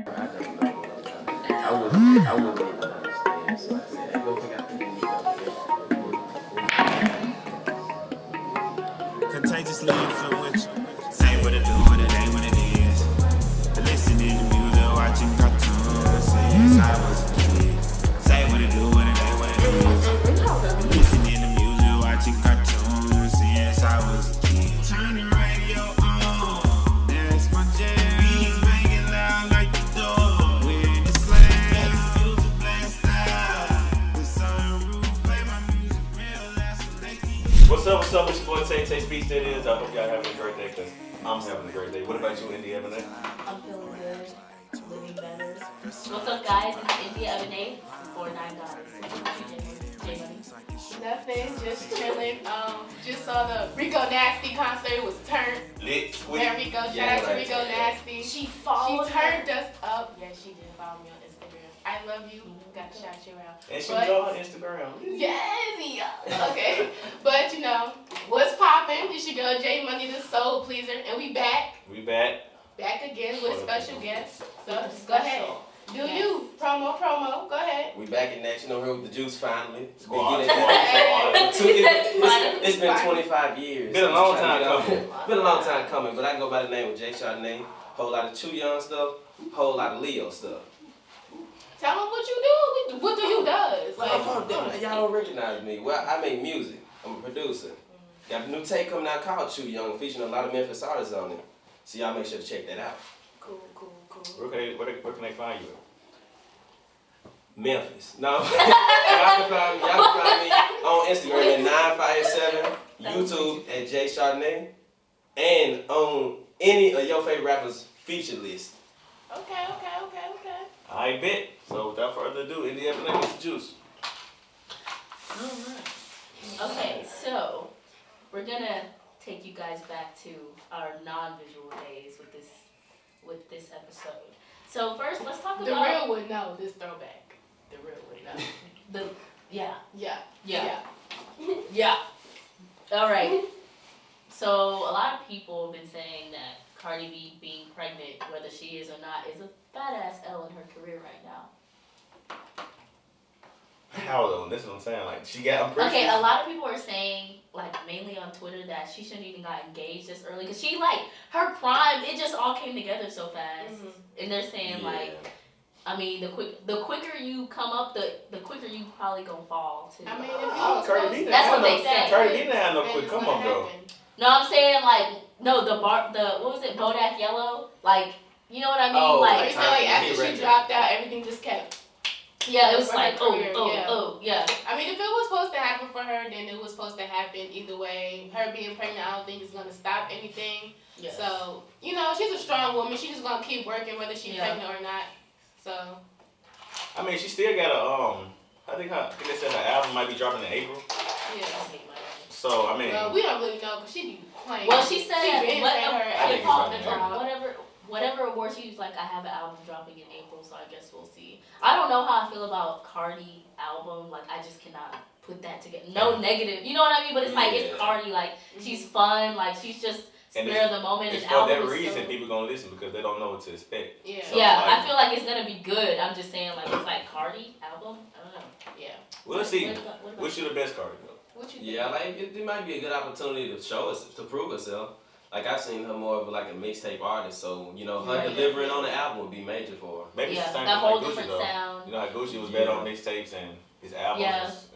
I don't know. I wouldn't even understand. So I said, hey, go pick out the music contagiously influential. Say what it do, what it ain't, what it is. Listening to music, watching cartoons since I was a kid. Say what it do, what it ain't, what it is. Listening to music, watching cartoons since I was a kid. Turn the radio on, that's my jam. Beats banging loud like the door. With the slam, music blast out. The sunroof play my music real loud so they can. What's up? It's your boy Tay Speaks That Is. I hope y'all having a great day, because I'm having a great day. What about you, Indy Ebony? I'm feeling good, living better. What's up, guys? It's India Ebony, 49 guys. J Money. Nothing, just chilling. Just saw the Rico Nasty concert. It was turned. Lit. There we go. Shout out to Rico Nasty. She turned us up. Yeah, she did follow me on Instagram. I love you. Got to shout you out. And she was on Instagram. Yes, yeah. Okay. But you know, what's popping? It's your girl J Money, the Soul Pleaser, and we back. We back. Back again with a special guest. So just go ahead. Do you promo? Go ahead. We back in action over here with the juice finally. Squad. It's been 25 years. Been a long time coming. Been a long time coming, but I go by the name of Jay Chardonnay. Whole lot of Chew Young stuff, whole lot of Leo stuff. Tell them what you do. What do you does? Y'all don't recognize me. Well, I make music. I'm a producer. Got a new tape coming out called Chew Young, featuring a lot of Memphis artists on it. So y'all make sure to check that out. Cool. Where can they find you? Memphis. No. y'all can find me on Instagram at 957, YouTube at Jay Chardonnay, and on any of your favorite rappers' feature list. Okay. I bet. So without further ado, Indy Ebony gets the juice. Alright. Okay, so we're gonna take you guys back to our non-visual days with this episode. So first, let's talk The about real would know this throwback. The real would know. Yeah. All right. So a lot of people have been saying that Cardi B being pregnant, whether she is or not, is a badass L in her career right now. How though? That's what I'm saying. Like I'm pretty Okay, sure. a lot of people are saying, like mainly on Twitter, that she shouldn't even got engaged this early because she her prime. It just all came together so fast, and they're saying I mean, the quicker you come up, the quicker you probably gonna fall too. I mean, if you Cardi B that's what they say. Cardi B didn't have no quick come up though. No, I'm saying the what was it, Bodak Yellow? You know what I mean? Oh, Like, so after she dropped out, everything just kept. Yeah, it was like, yeah. I mean, if it was supposed to happen for her, then it was supposed to happen either way. Her being pregnant, I don't think is gonna stop anything. Yeah. So, she's a strong woman. She's just gonna keep working whether she's pregnant or not. So. I mean, she still got I think they said her album might be dropping in April. Yeah. So I mean. Well, we don't really know because she be playing. Well, she said whatever award she was like, I have an album dropping in April, so I guess we'll see. I don't know how I feel about Cardi album. I just cannot put that together. No negative, you know what I mean? But it's it's Cardi. She's fun. She's just spare of the moment. It's and for that reason people gonna listen because they don't know what to expect. Yeah. So I feel like it's gonna be good. I'm just saying it's Cardi album. I don't know. Yeah. We'll see. Which is the best Cardi though? What you think? It might be a good opportunity to show us, to prove herself. I've seen her more of a mixtape artist, so her delivering on the album would be major for her. Maybe it's the same that thing whole like Gucci different though. sound. You know how Gucci was better on mixtapes and his albums.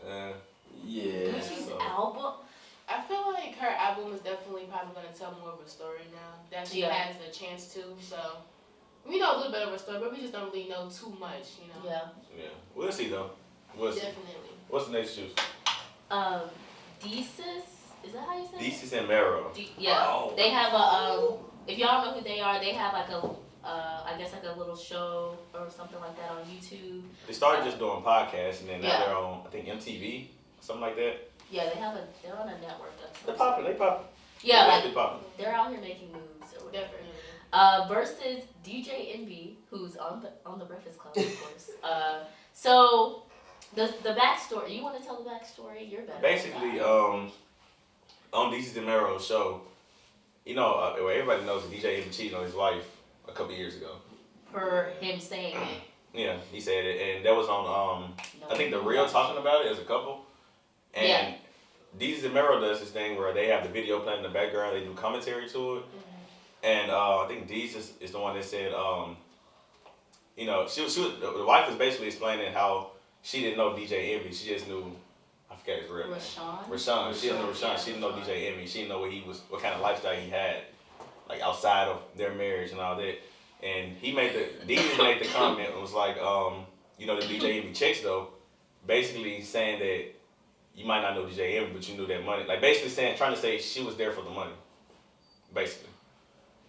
Gucci's album. I feel like her album is definitely probably going to tell more of a story now that she has a chance to. So we know a little bit of her story, but we just don't really know too much, Yeah. We'll see though. We'll see. Definitely. What's the next juice? Desus. Is that how you say it? Desus and Mero. They have a if y'all know who they are, they have I guess a little show or something like that on YouTube. They started just doing podcasts and then now they're on I think MTV, something like that. Yeah, they're on a network. They're popping. Yeah, they're popping. They're out here making moves or whatever. Definitely. Versus DJ Envy, who's on the Breakfast Club, of course. So the backstory. You want to tell the backstory? You're better. Basically, on Desus and Mero's show, everybody knows that DJ Envy cheated on his wife a couple years ago. per him saying it. Yeah, he said it, and that was on I think The Real talking about it as a couple, and Desus and Mero does this thing where they have the video playing in the background, they do commentary to it, and I think Desus is the one that said, you know, the wife was basically explaining how she didn't know DJ Envy, she just knew, I forget his real name. Rashawn. She didn't know Rashawn. She didn't know DJ Envy. She didn't know what kind of lifestyle he had, like outside of their marriage and all that. And Desus made the comment and was like, you know, the DJ Envy chicks though, basically saying that you might not know DJ Envy, but you knew that money. Like basically trying to say she was there for the money, basically.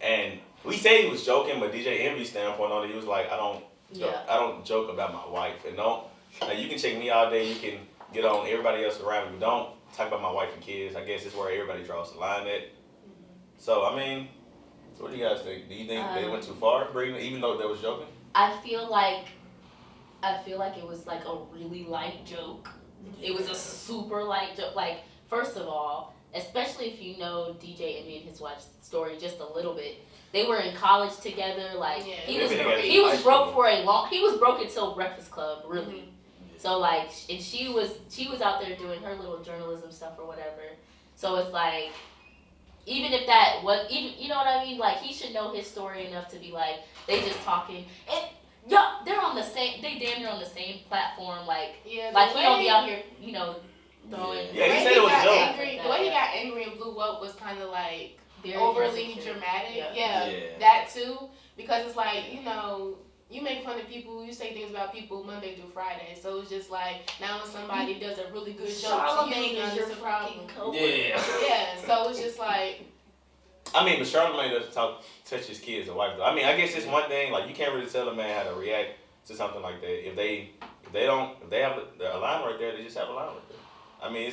And we say he was joking, but DJ Envy's standpoint on it, he was like, I don't joke about my wife, and like you can check me all day, you can get on everybody else around me, but don't talk about my wife and kids. I guess it's where everybody draws the line at. So I mean, what do you guys think? Do you think they went too far, even though they was joking? I feel like it was like a really light joke. It was a super light joke. Like, first of all, especially if you know DJ Envy and his wife's story just a little bit, they were in college together. Like he was broke until Breakfast Club, really. So like, and she was out there doing her little journalism stuff or whatever. So it's like, even if that was, you know what I mean? Like, he should know his story enough to be like, they just talking. And they're on the same, they damn near on the same platform. Like, like he don't be out here, you know, throwing. Yeah, he said it was a joke. The way he got angry and blew up was kind of like very overly dramatic. Yeah, that too. Because it's like, you know, you make fun of people, you say things about people Monday through Friday. So it's just like, now when somebody does a really good joke to you, it's a problem. Yeah. Yeah, so it's just like. I mean, but Chardonnay doesn't touch his kids or wife. I mean, I guess it's one thing, like, you can't really tell a man how to react to something like that. If they have a line right there, they just have a line right there. I mean,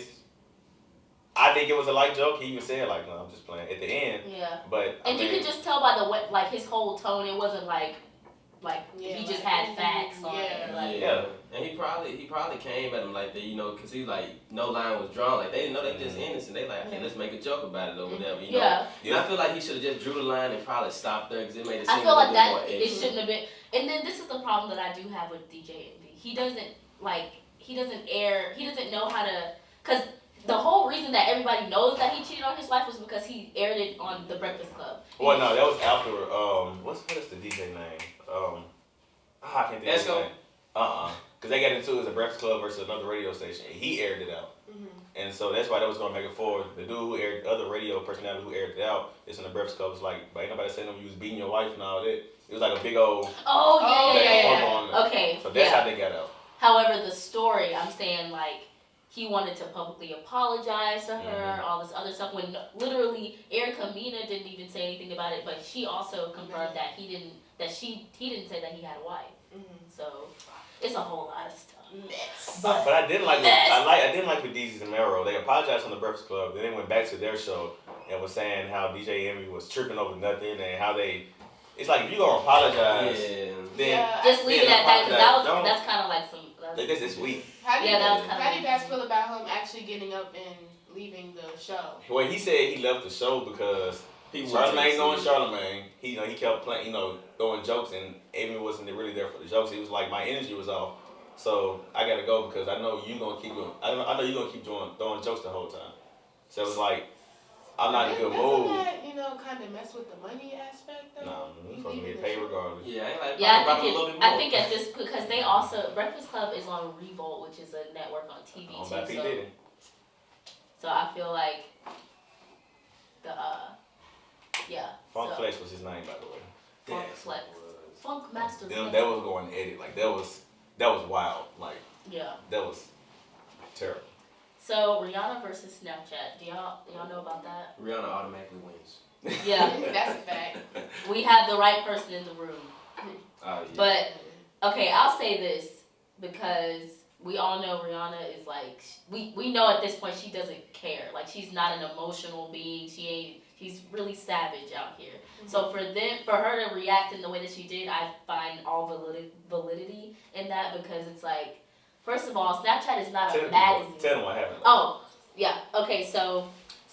I think it was a light joke. He even said, like, no, I'm just playing at the end. Yeah. But and you could just tell by the way, like, his whole tone, it wasn't like he just had facts on it. Like, and he probably came at him like that, you know, because he like no line was drawn. Like they didn't know they just innocent. They like, hey, let's make a joke about it or whatever, you know. And I feel like he should have just drew the line and probably stopped there because it made it seem I feel like that more it shouldn't have been. And then this is the problem that I do have with DJ Envy. He doesn't know how to, because the whole reason that everybody knows that he cheated on his wife was because he aired it on The Breakfast Club. Well, no, that was after, what is the DJ name? I can't think of his name. Because they got into it as a Breakfast Club versus another radio station, and he aired it out. And so that's why that was going to make it forward. The dude who aired, other radio personality who aired it out, is in the Breakfast Club. It's like, but ain't nobody saying you was beating your wife and all that. It was like a big old. Okay. So that's how they got out. However, the story, I'm saying, like, he wanted to publicly apologize to her, all this other stuff, when literally Erica Mena didn't even say anything about it, but she also confirmed that he didn't say that he had a wife. So it's a whole lot of stuff. But I didn't like with Desus and Mero. They apologized on the Breakfast Club, then they went back to their show and was saying how DJ Envy was tripping over nothing and how it's like if you gonna apologize, then just leave it at that, because that's kind of like some. This is weak. How do you guys feel about him actually getting up and leaving the show? Well, he said he left the show because Charlamagne knowing Charlamagne, he kept playing, throwing jokes, and Amy wasn't really there for the jokes. He was like, my energy was off, so I gotta go because I know you gonna keep doing. I know you gonna keep throwing jokes the whole time. So it was like, I'm not in a good mood. Doesn't that, kind of mess with the money aspect though? No, you're supposed to get paid regardless. I think at this, because they also, Breakfast Club is on Revolt, which is a network on TV too. So I feel like Funk Flex was his name, by the way. Funk Flex. Funk Master. That was going to edit. Like, that was wild. Like, that was terrible. So, Rihanna versus Snapchat. Do y'all know about that? Rihanna automatically wins. Yeah. That's a fact. We have the right person in the room. But, okay, I'll say this, because we all know Rihanna is like, we know at this point she doesn't care. Like, she's not an emotional being. She's really savage out here. So for her to react in the way that she did, I find all validity in that, because it's like, first of all, Snapchat is not a magazine. Tell them what happened. Oh, yeah. Okay, so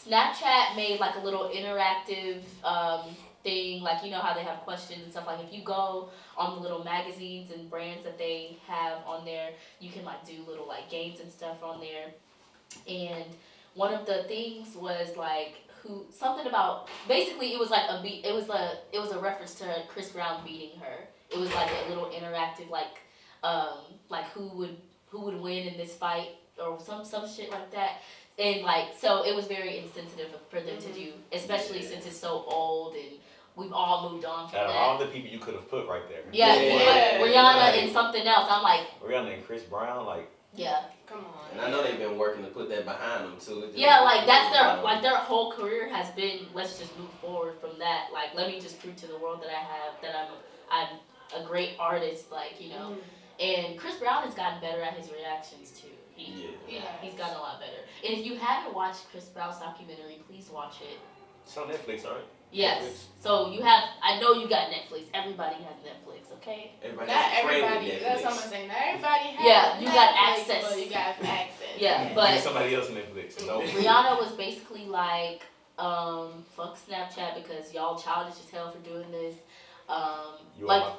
Snapchat made like a little interactive thing. Like, you know how they have questions and stuff. Like, if you go on the little magazines and brands that they have on there, you can like do little like games and stuff on there. And one of the things was like something about, basically it was like it was a reference to Chris Brown beating her. It was like a little interactive like who would win in this fight or some shit like that. And like, so it was very insensitive for them to do, especially since it's so old and we've all moved on from out of that. all the people you could have put right there. Yeah. Rihanna and something else. I'm like, Rihanna and Chris Brown, like. Yeah. Come on. And I know they've been working to put that behind them too. Yeah, like that's their whole career has been, let's just move forward from that. Like, let me just prove to the world that I'm a great artist, like, you know. And Chris Brown has gotten better at his reactions too. He's gotten a lot better. And if you haven't watched Chris Brown's documentary, please watch it. It's on Netflix, right? Yes. Netflix. So you have, I know you got Netflix. Everybody has Netflix, okay? Not everybody. That's what I'm saying. Not everybody has. Yeah, you Netflix, got access. But you got access. Yeah, but somebody else Netflix. No. Rihanna was basically like, fuck Snapchat because y'all childish as hell for doing this. You are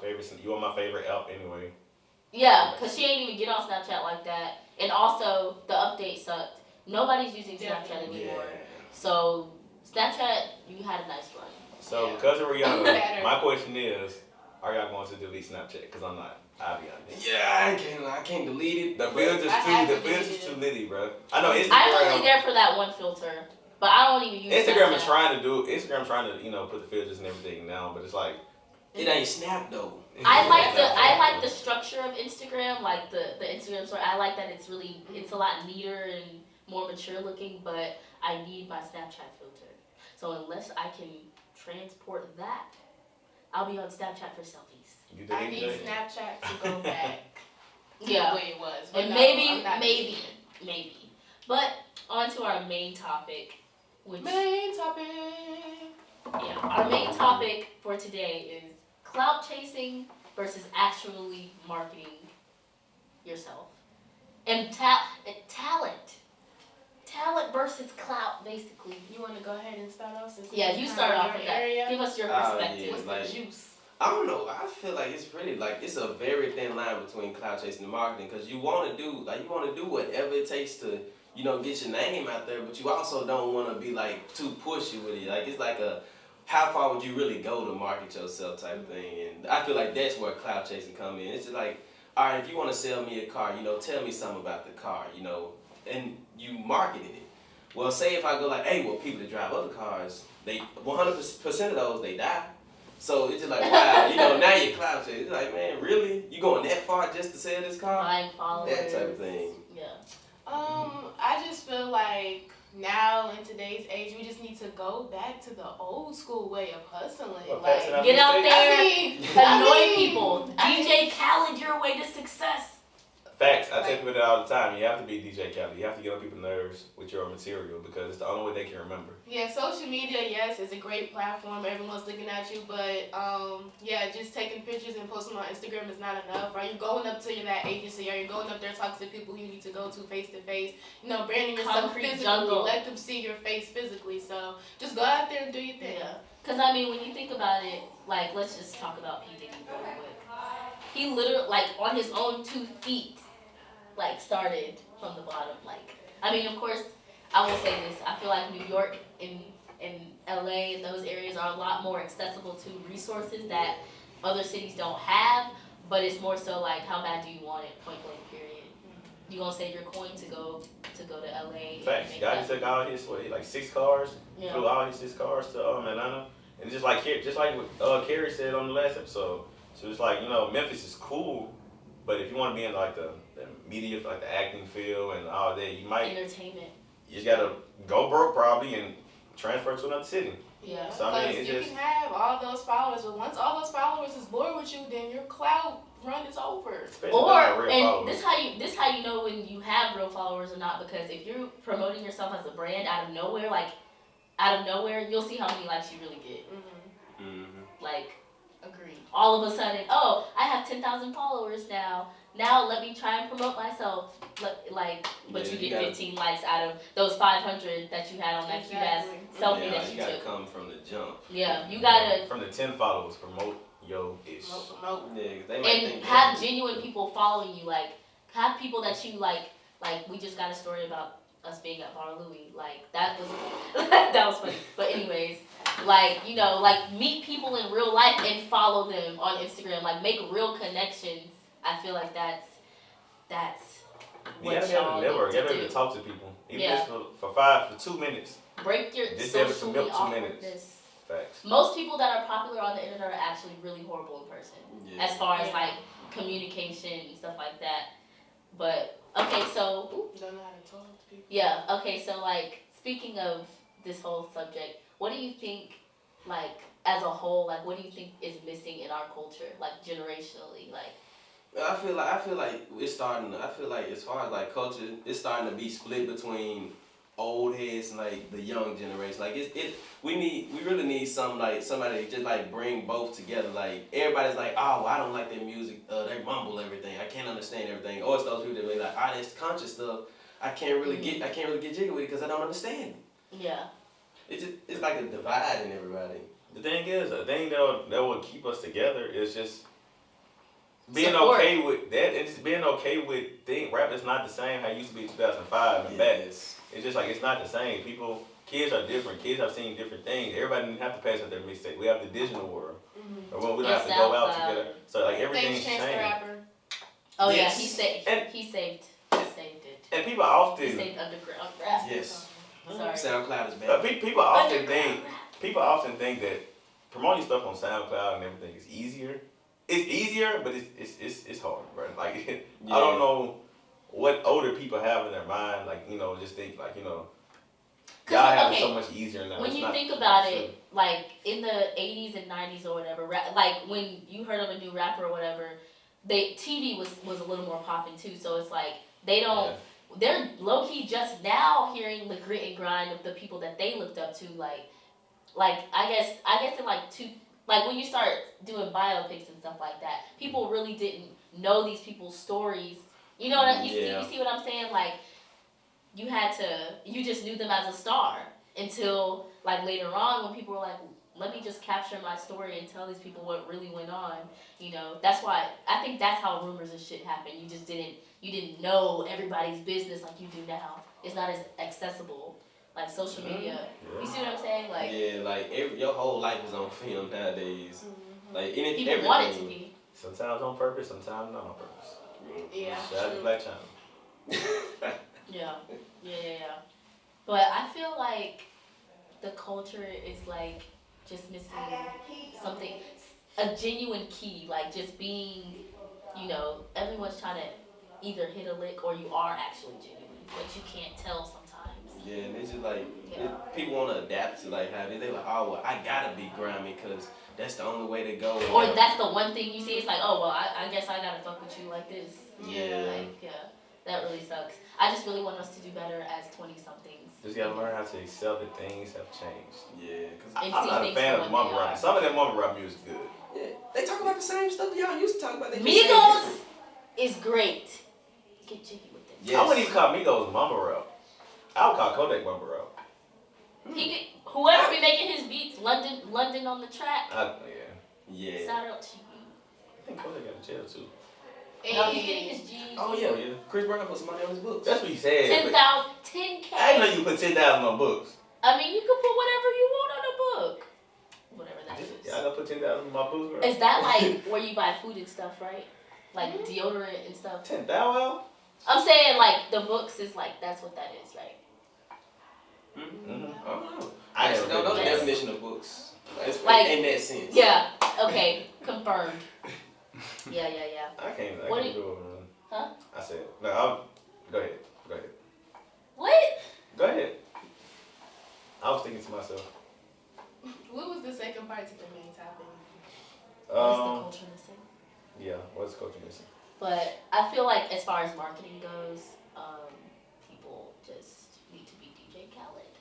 my favorite app anyway. Yeah, because she ain't even get on Snapchat like that. And also, the update sucked. Nobody's using Snapchat anymore. Yeah. So, Snapchat, you had a nice run. So, because of Rihanna, my question is, are y'all going to delete Snapchat? Because I'm not. I'll be honest. Yeah, I can't delete it. The filter's is too litty, bro. I know Instagram. I'm only there for that one filter. But I don't even use Instagram Snapchat. Instagram trying to, put the filters and everything now, but it's like. It ain't Snap though. I like the structure of Instagram, like the Instagram story. I like that it's a lot neater and more mature looking, but I need my Snapchat filter. So unless I can transport that, I'll be on Snapchat for selfies. I need Snapchat to go back to the way it was. But and no, maybe. But on to our main topic. Yeah, our main topic for today is clout chasing versus actually marketing yourself. And talent. Talent versus clout, basically. You want to go ahead and start off? Yeah, you start off with that. Give us your perspective. What's the juice? I don't know. I feel like it's really it's a very thin line between clout chasing and marketing, because you want to do whatever it takes to get your name out there, but you also don't want to be too pushy with it. It's like how far would you really go to market yourself type of thing, and I feel like that's where clout chasing come in. It's just like, all right, if you want to sell me a car, tell me something about the car, and you marketed it. Well, say if I go hey, well, people that drive other cars, they 100% of those they die. So it's just like, wow, now you're clout chasing. It's like, man, really? You going that far just to sell this car? Buying followers. That type of thing. Yeah. I just feel like now in today's age, we just need to go back to the old school way of hustling. Get out there, annoy people. DJ Khaled, your way to success. Facts. I tell people that all the time. You have to be DJ Khaled. You have to get on people's nerves with your material because it's the only way they can remember. Yeah, social media, yes, is a great platform. Everyone's looking at you, but just taking pictures and posting on Instagram is not enough. Are you going up to that agency? Are you going up there talking to people you need to go to face to face? Branding yourself physically. Jungle. Let them see your face physically. So just go out there and do your thing. Yeah. Because, when you think about it, let's just talk about P. Diddy real quick. He literally, on his own 2 feet, started from the bottom. Of course, I will say this. I feel like New York and LA and those areas are a lot more accessible to resources that other cities don't have, but it's more so how bad do you want it, point blank period. You gonna save your coin to go to LA. Facts. Guy took all his 6 cars, flew all his 6 cars to Atlanta. And just like what Carrie said on the last episode. So it's Memphis is cool, but if you want to be in the media, the acting field and all that, you might entertainment. You just gotta go broke probably and transfer to another city. Yeah, so you can have all those followers, but once all those followers is bored with you, then your clout run is over. This how you know when you have real followers or not, because if you're promoting yourself as a brand out of nowhere, you'll see how many likes you really get. Agreed. all of a sudden, oh, I have 10,000 followers now. Now let me try and promote myself. But you get 15 likes out of those 500 that you had on that cute ass selfie that you gotta took. come from the jump. Yeah, you gotta. From the 10 followers, promote yo ish. Promote. Yeah, they might And think have genuine people following you. Like, have people that you like. Like, we just got a story about us being at Bar Louie. Like, that was that was funny. But anyways, like, you know, like meet people in real life and follow them on Instagram. Like, make real connections. I feel like that's You what gotta be able y'all to network. need You gotta to be able do. to talk to people. Even Yeah. if it's for 2 minutes. Break your Just be able to socially milk 2 awkwardness. minutes. Facts. Most people that are popular on the internet are actually really horrible in person. Yeah. As far as like communication and stuff like that. But okay, so Don't know how to talk to people. yeah, okay, so like speaking of this whole subject, what do you think, like as a whole, like what do you think is missing in our culture, like generationally, like? I feel like it's starting. I feel like as far as like culture, it's starting to be split between old heads and like the young generation. Like we really need somebody to just like bring both together. Like everybody's like, oh, well, I don't like their music. They mumble everything. I can't understand everything. Or it's those people that be like, ah, that's conscious stuff. I can't really get jiggy with it because I don't understand it. Yeah. It's like a divide in everybody. The thing is, a thing that will keep us together is just being Support. okay with that, and just being okay with rap is not the same how it used to be in 2005 and back. It's just like it's not the same. Kids are different. Kids have seen different things. Everybody didn't have to pass out their mixtape. We have the digital world. Or when we don't have to go out together. So like everything's Chance the changed. Rapper. Oh Yes. yeah, he saved it. And people He often saved underground rap. Yes. Sorry. SoundCloud is bad. people often Underground think rap. that promoting stuff on SoundCloud and everything is easier. It's easier, but it's hard, bro. Like I don't know what older people have in their mind, like, you know, just think like, you know, y'all have it so much easier now. When It's you not think about true. it, like in the 80s and 90s or whatever, like when you heard of a new rapper or whatever, TV was a little more popping too. So it's like they're low key just now hearing the grit and grind of the people that they looked up to. Like I guess in like when you start doing biopics and stuff like that, people really didn't know these people's stories. You know what you see what I'm saying? Like you just knew them as a star until like later on when people were like, let me just capture my story and tell these people what really went on. You know, that's why I think that's how rumors and shit happen. You didn't know everybody's business like you do now. It's not as accessible. Like social media. You see what I'm saying? Like like your whole life is on film nowadays. Like people want it to be. Sometimes on purpose, sometimes not on purpose. Yeah. Shout out to Black China. Yeah. But I feel like the culture is like just missing something, a genuine key, like just being, you know, everyone's trying to either hit a lick or you are actually genuine, but you can't tell sometimes. Yeah, and it's just like people want to adapt to like how they're like, oh well, I gotta be grimy because that's the only way to go. Or that's the one thing you see. It's like, oh well, I guess I gotta fuck with you like this. Yeah. That really sucks. I just really want us to do better as 20-somethings. Just gotta learn how to accept that things have changed. Yeah, because I'm not a fan of mumble rap. Some of that mumble rap music is good. yeah, they talk about the same stuff y'all used to talk about. Migos is great. Get jiggy with it. Yes. I wouldn't even call Migos mumble rap. I would call Kodak mumble rap. Whoever be making his beats, London on the track. Yeah. Shout out to you. I think Kodak got in jail too. No, he's getting his G's. Oh yeah. Chris Brown put some money on his books. That's what he said. 10,000, 10K. I didn't know you put 10,000 on books. I mean, you could put whatever you want on a book. Whatever that is. Yeah, I gotta put 10,000 on my books, bro. Is that like where you buy food and stuff, right? Like deodorant and stuff? 10,000? I'm saying like the books is like, that's what that is, right? Mm-hmm. I don't know. I Actually, never don't know the been there. definition of books. It's Like- in that sense. Yeah, okay, confirmed. Yeah. I can't What do do it, man. Huh? I said, no, go ahead. What? Go ahead. I was thinking to myself. What was the second part to the main topic? What is the culture missing? Yeah, what's culture missing? But I feel like as far as marketing goes, people just need to be DJ Khaled.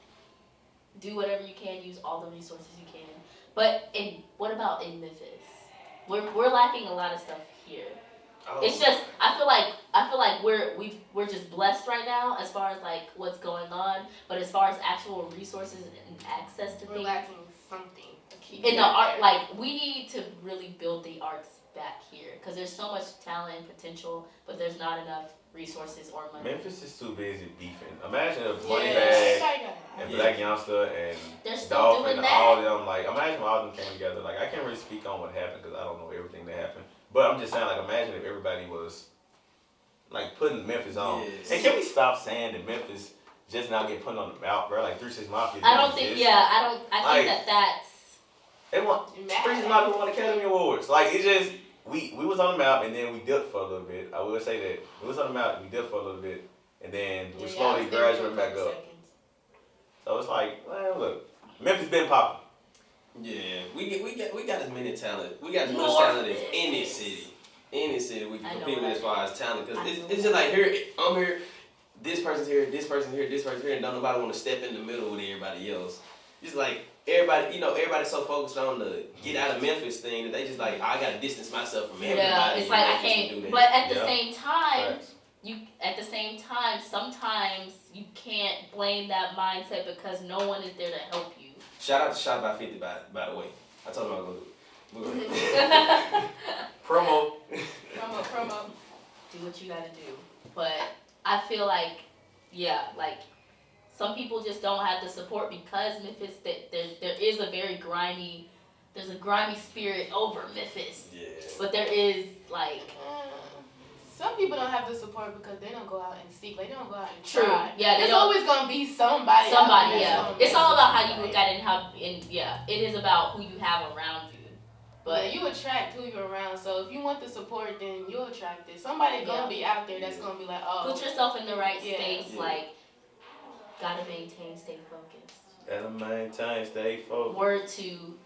Do whatever you can, use all the resources you can. But what about in Memphis? we're lacking a lot of stuff here. Oh. It's just I feel like we're just blessed right now as far as like what's going on, but as far as actual resources and access to We're things lacking something. in the art, like we need to really build the arts back here because there's so much talent and potential, but there's not enough resources or money. Memphis is too busy beefing. Imagine if Yeah. Moneybag and Black Youngster and They're still Dolphin doing and that. all them, like, imagine when all them came together. Like, I can't really speak on what happened because I don't know everything that happened. But I'm just saying, like, imagine if everybody was, like, putting Memphis on. Yes. And can we stop saying that Memphis just now get put on the map, bro? Like, 3 6 Mafia. I don't think. Yeah, I don't. I Like, think that's. They want 3 6 Mafia won Academy Awards. Like, it just we was on the map and then we dipped for a little bit. I will say that we was on the map and we dipped for a little bit and then we slowly graduated back up. So it's like, well, look, Memphis been popping. Yeah, we got as many talent. We got as much North talent as is. any city. Any city we I can know, compete with right? as far as talent. Because I it's know. just like here, I'm here, this person's here, this person's here, this person's here, and don't nobody want to step in the middle with everybody else. It's like everybody, everybody's so focused on the get out of Memphis thing that they just like, I gotta distance myself from everybody. Yeah, it's like I do can't. that. But at the Yeah. same time, Facts. sometimes you can't blame that mindset because no one is there to help you. Shout out to Shot by 50 by the way. I told him I was gonna do it. We're gonna Promo. Promo. Do what you gotta do. But I feel like, yeah, like some people just don't have the support because Memphis. There is a very grimy. There's a grimy spirit over Memphis. Yeah. But there is like. Some people don't have the support because they don't go out and seek. Like, they don't go out and True. try. Yeah, they There's don't. always gonna be somebody. Somebody, yeah. It's all about how you look look at it and how, it is about who you have around you. But you attract who you're around. So if you want the support, then you'll attract it. Somebody gonna be out there that's gonna be like, oh. put yourself in the right Yeah. space, Yeah. like, gotta maintain, stay focused. Gotta maintain, stay focused. Word to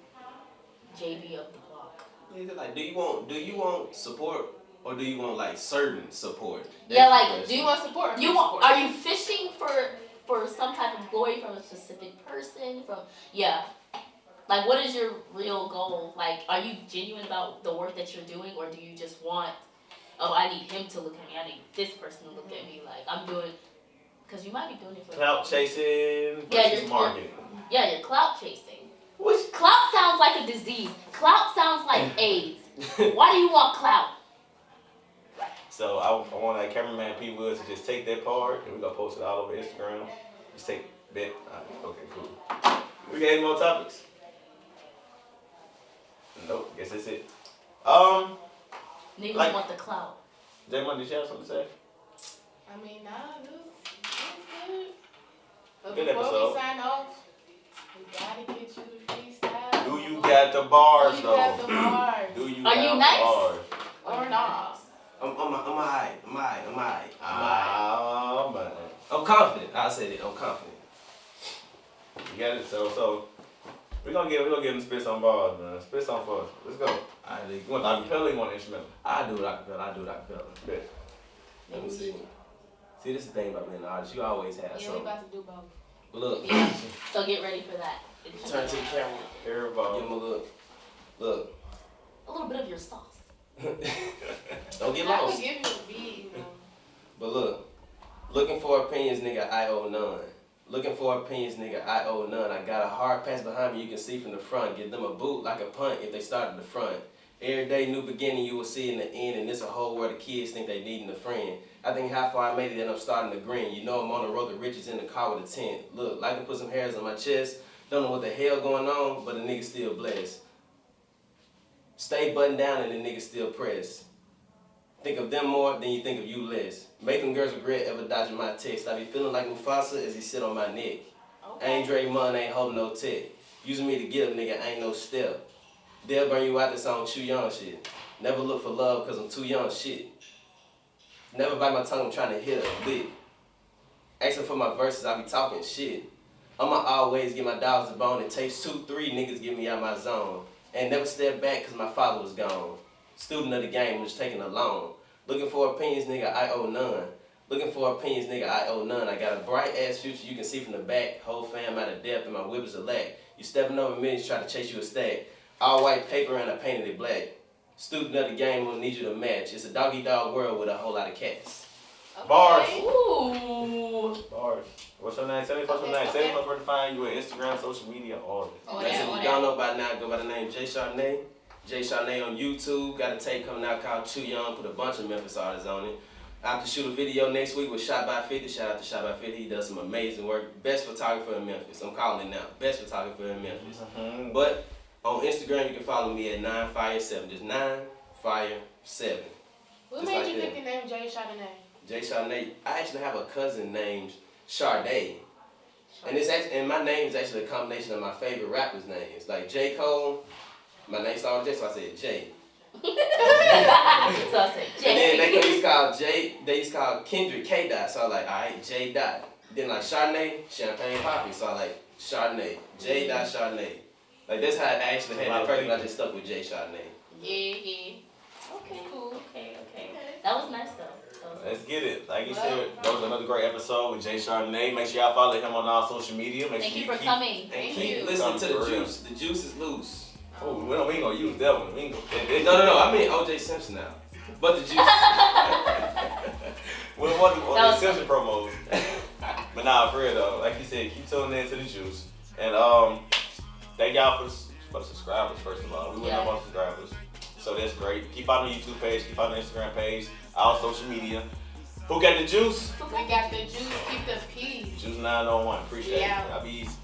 JB of the block. Is it like, do you want support or do you want like certain support? Yeah, That's like, the Do you want support? You want? Are you fishing for some type of glory from a specific person? Like, what is your real goal? Like, are you genuine about the work that you're doing, or do you just want? Oh, I need him to look at me. I need this person to look at me. Like, I'm doing, because you might be doing it for Clout chasing Yeah, versus marketing. Yeah, you're clout chasing. Which Clout sounds like a disease. Clout sounds like AIDS. Why do you want clout? So I want that cameraman P Woods to just take that part and we're gonna post it all over Instagram. Just take that. Okay, cool. We got any more topics? Nope. Guess that's it. Niggas Like- want the clout. J-Mon, did you have something to say? I mean, nah, dude. It's good. But Good before episode. we sign off, we gotta get you the freestyle. Do you got the bars Do you though? have the bars? Do you Are have you the nice? bars? Or not? I'm alright. Oh man. I'm confident. I said it. I'm confident. You got it. So we're gonna give him spit some bars, man. Spit some for us. Let's go. Alright, You want acapella or you want instrumental? I do it acapella. Bet. Let me see. See, this is the thing about being an artist. You always have Yeah, we something. about to do both. Look, Yeah. So get ready for that. turn to the camera. Give Everybody. him a look. Look. A little bit of your sauce. Don't get I lost. could give you a beat, you know. But look, looking for opinions, nigga, I owe none. Looking for opinions, nigga, I owe none. I got a hard pass behind me, you can see from the front. Give them a boot like a punt if they start at the front. Every day, new beginning, you will see in the end, and it's a whole world of kids think they needing a friend. I think how far I made it, and I'm starting to grin. You know I'm on the road to riches in the car with a tent. Look, like to put some hairs on my chest. Don't know what the hell going on, but the nigga still blessed. Stay buttoned down and the nigga still pressed. Think of them more than you think of you less. Make them girls regret ever dodging my text. I be feeling like Mufasa as he sit on my neck. Ain't Draymond, ain't holding no tech. Using me to get a nigga, ain't no step. They'll burn you out this on too young shit. Never look for love cause I'm too young shit. Never bite my tongue, I'm trying to hit a lick. Asking for my verses, I be talking shit. I'ma always get my dogs a bone. It takes 2, 3 niggas get me out my zone. And never step back cause my father was gone. Student of the game was taking a loan. Looking for opinions, nigga, I owe none. Looking for opinions, nigga, I owe none. I got a bright ass future you can see from the back. Whole fam out of depth and my whip is a lack. You stepping over millions, try to chase you a stack. All white paper and I painted it black. student of the game will need you to match. It's a dog-eat-dog world with a whole lot of cats. Okay. Bars. Ooh. Bars. What's your name? Tell me what's your name. Tell me what's where to find you on Instagram, social media, all that. If you don't know by now, go by the name Jay Chardonnay. Jay Chardonnay on YouTube. Got a tape coming out called Too Young. Put a bunch of Memphis artists on it. I have to shoot a video next week with Shot by 50. Shout out to Shot by 50. He does some amazing work. Best photographer in Memphis. I'm calling it now. Best photographer in Memphis. Mm-hmm. But on Instagram, you can follow me at 9Fire7. Just 9Fire7. What made you pick the name Jay Chardonnay? Jay Chardonnay. I actually have a cousin named Chardonnay. And it's actually, and my name is actually a combination of my favorite rappers' names. Like J. Cole, my name started with J, so I said Jay. So I said Jay. And then they used to call Jay, they used to call Kendrick K. Dot, so I was like, alright, J. Dot. Then like Chardonnay, Champagne Poppy, so I like Chardonnay, J. Dot Chardonnay. Like that's how I actually had that first, but I just stuck with Jay Chardonnay. Yeah. Okay, cool. Okay. That was nice though. Let's get it. Like you said, that was another great episode with Jay Chardonnay. Make sure y'all follow him on all social media. Thank you for coming. And keep listening to the juice. The juice is loose. Oh, we ain't gonna use that one. We ain't gonna. No. I mean O.J. Simpson now. But the juice. We don't want the Simpson promos. But nah, for real though. Like you said, keep tuning in to the juice. And thank y'all for the subscribers, first of all. We went up on subscribers. So that's great. Keep following the YouTube page, keep following the Instagram page, all social media. Who got the juice? We got the juice, keep the peace. Juice 901. Appreciate it. Yeah. Y'all be easy.